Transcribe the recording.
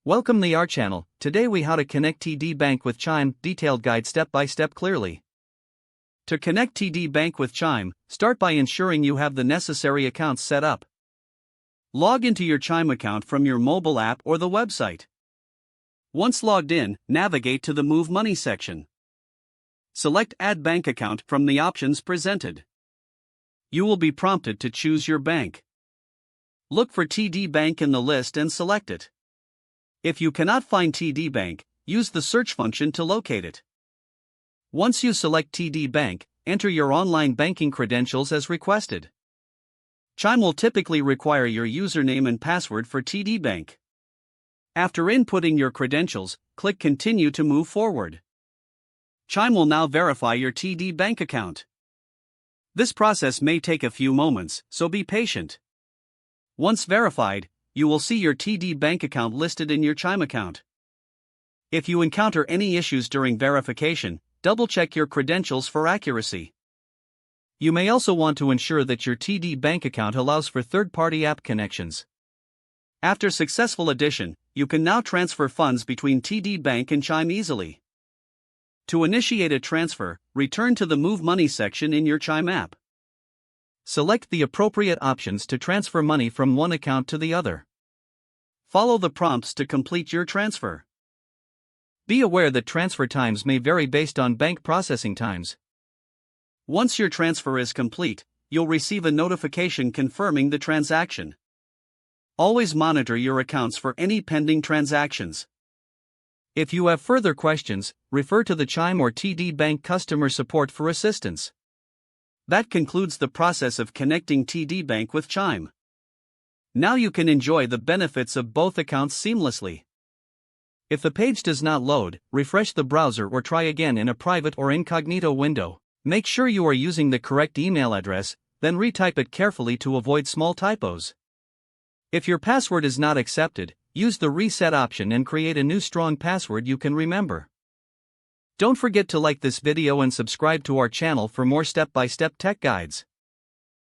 Welcome to our channel. Today we how to connect TD Bank with Chime, detailed guide step by step clearly. To connect TD Bank with Chime, start by ensuring you have the necessary accounts set up. Log into your Chime account from your mobile app or the website. Once logged in, navigate to the Move Money section. Select Add Bank Account from the options presented. You will be prompted to choose your bank. Look for TD Bank in the list and select it. If you cannot find TD Bank, use the search function to locate it. Once you select TD Bank, enter your online banking credentials as requested. Chime will typically require your username and password for TD Bank. After inputting your credentials, click Continue to move forward. Chime will now verify your TD Bank account. This process may take a few moments, so be patient. Once verified, you will see your TD Bank account listed in your Chime account. If you encounter any issues during verification, double-check your credentials for accuracy. You may also want to ensure that your TD Bank account allows for third-party app connections. After successful addition, you can now transfer funds between TD Bank and Chime easily. To initiate a transfer, return to the Move Money section in your Chime app. Select the appropriate options to transfer money from one account to the other. Follow the prompts to complete your transfer. Be aware that transfer times may vary based on bank processing times. Once your transfer is complete, you'll receive a notification confirming the transaction. Always monitor your accounts for any pending transactions. If you have further questions, refer to the Chime or TD Bank customer support for assistance. That concludes the process of connecting TD Bank with Chime. Now you can enjoy the benefits of both accounts seamlessly. If the page does not load, refresh the browser or try again in a private or incognito window. Make sure you are using the correct email address, then retype it carefully to avoid small typos. If your password is not accepted, use the reset option and create a new strong password you can remember. Don't forget to like this video and subscribe to our channel for more step-by-step tech guides.